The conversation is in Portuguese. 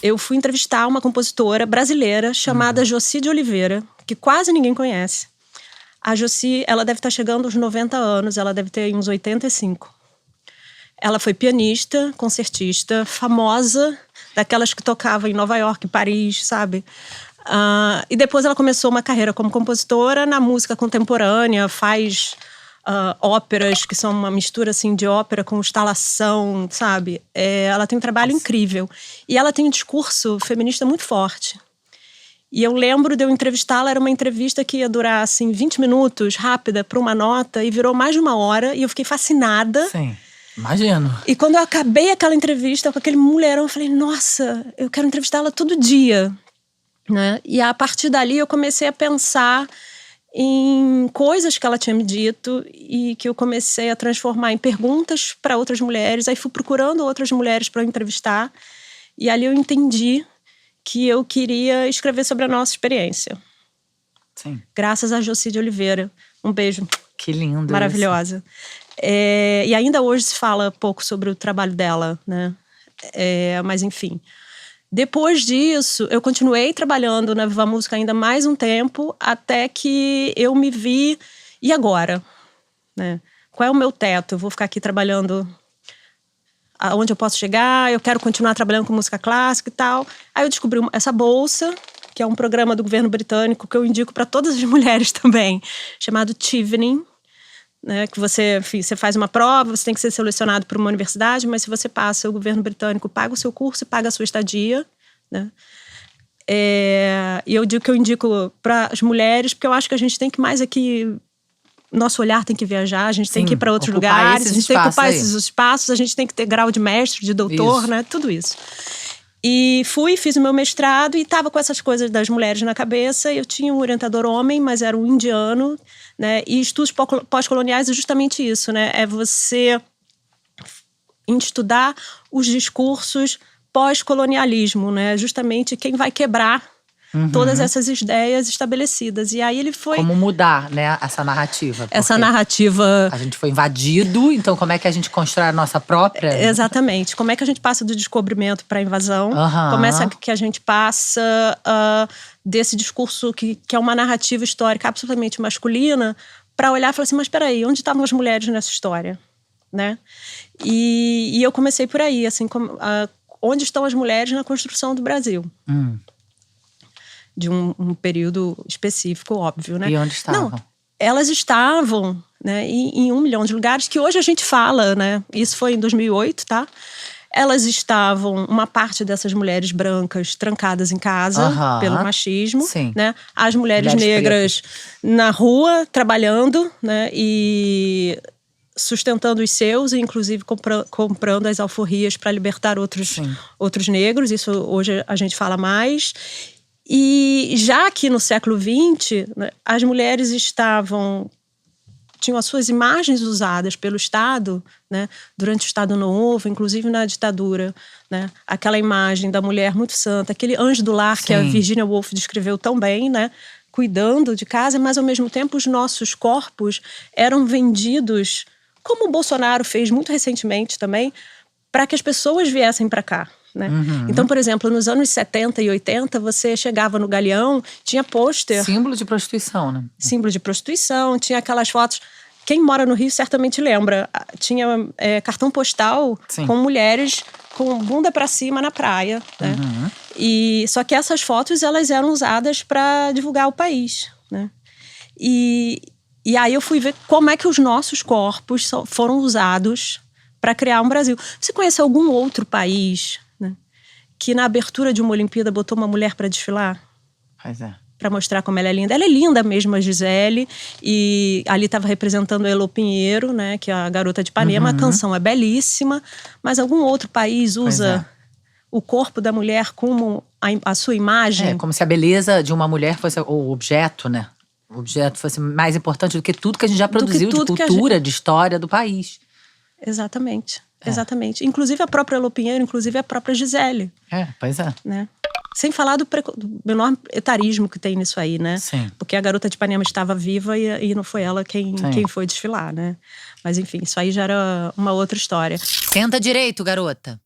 eu fui entrevistar uma compositora brasileira chamada Jocy de Oliveira, que quase ninguém conhece. A Jocy, ela deve estar chegando aos 90 anos, ela deve ter uns 85. Ela foi pianista, concertista, famosa, daquelas que tocavam em Nova York, Paris, sabe? E depois ela começou uma carreira como compositora na música contemporânea, faz óperas, que são uma mistura assim, de ópera com instalação, sabe? Ela tem um trabalho incrível. E ela tem um discurso feminista muito forte. E eu lembro de eu entrevistá-la, era uma entrevista que ia durar assim, 20 minutos, rápida, para uma nota, e virou mais de 1 hora, e eu fiquei fascinada. Sim, imagino. E quando eu acabei aquela entrevista com aquele mulherão, eu falei, nossa, eu quero entrevistá-la todo dia. Né? E a partir dali eu comecei a pensar em coisas que ela tinha me dito e que eu comecei a transformar em perguntas para outras mulheres. Aí fui procurando outras mulheres para entrevistar. E ali eu entendi que eu queria escrever sobre a nossa experiência. Sim. Graças a Jocy de Oliveira. Um beijo. Que lindo. Maravilhosa. E ainda hoje se fala pouco sobre o trabalho dela, né? Mas enfim. Depois disso, eu continuei trabalhando na Viva Música ainda mais um tempo, até que eu me vi, e agora? Né? Qual é o meu teto? Eu vou ficar aqui trabalhando aonde eu posso chegar, eu quero continuar trabalhando com música clássica e tal. Aí eu descobri essa bolsa, que é um programa do governo britânico, que eu indico para todas as mulheres também, chamado Chevening, né, que você faz uma prova, você tem que ser selecionado por uma universidade, mas se você passa, o governo britânico paga o seu curso e paga a sua estadia, né? E eu digo que eu indico para as mulheres, porque eu acho que a gente tem que mais aqui, nosso olhar tem que viajar, a gente tem que ir para outros lugares, a gente tem que ocupar esses espaços, a gente tem que ter grau de mestre, de doutor, né? Tudo isso. E fiz o meu mestrado e estava com essas coisas das mulheres na cabeça. Eu tinha um orientador homem, mas era um indiano, né? E estudos pós-coloniais é justamente isso, né? É você estudar os discursos pós-colonialismo, né? Justamente quem vai quebrar todas essas ideias estabelecidas. E aí ele foi... Como mudar, né, essa narrativa. Essa narrativa... A gente foi invadido, então como é que a gente constrói a nossa própria... Exatamente. Como é que a gente passa do descobrimento para a invasão? Como é que a gente passa desse discurso que é uma narrativa histórica absolutamente masculina para olhar e falar assim, mas peraí, onde estavam as mulheres nessa história? Né? E eu comecei por aí, assim, onde estão as mulheres na construção do Brasil? De um período específico, óbvio, né? E onde estavam? Não, elas estavam, né, em 1 milhão de lugares que hoje a gente fala, né? Isso foi em 2008, tá? Elas estavam, uma parte dessas mulheres brancas trancadas em casa pelo machismo, né? As mulheres negras na rua trabalhando, né? E sustentando os seus, e inclusive comprando as alforrias para libertar outros negros. Isso hoje a gente fala mais. E já aqui no século XX, né, as mulheres tinham as suas imagens usadas pelo Estado, né, durante o Estado Novo, inclusive na ditadura, né, aquela imagem da mulher muito santa, aquele anjo do lar que a Virginia Woolf descreveu tão bem, né, cuidando de casa, mas ao mesmo tempo os nossos corpos eram vendidos, como o Bolsonaro fez muito recentemente também, para que as pessoas viessem para cá. Né? Então, por exemplo, nos anos 70 e 80, você chegava no Galeão, tinha pôster. Símbolo de prostituição, né? Símbolo de prostituição, tinha aquelas fotos. Quem mora no Rio certamente lembra. Tinha cartão postal com mulheres com bunda para cima na praia. Né? Só que essas fotos elas eram usadas para divulgar o país. Né? E aí eu fui ver como é que os nossos corpos foram usados para criar um Brasil. Você conhece algum outro país que na abertura de uma Olimpíada botou uma mulher para desfilar? Pois é. Para mostrar como ela é linda. Ela é linda mesmo, a Gisele. E ali estava representando a Elô Pinheiro, né, que é a garota de Ipanema. A canção é belíssima. Mas algum outro país usa o corpo da mulher como a sua imagem? Como se a beleza de uma mulher fosse o objeto, né? O objeto fosse mais importante do que tudo que a gente já produziu de cultura, de história do país. Exatamente. Exatamente. Inclusive a própria Elô Pinheiro, inclusive a própria Gisele. Pois é. Né? Sem falar do enorme etarismo que tem nisso aí, né? Sim. Porque a garota de Ipanema estava viva e não foi ela quem foi desfilar, né? Mas enfim, isso aí já era uma outra história. Senta direito, garota.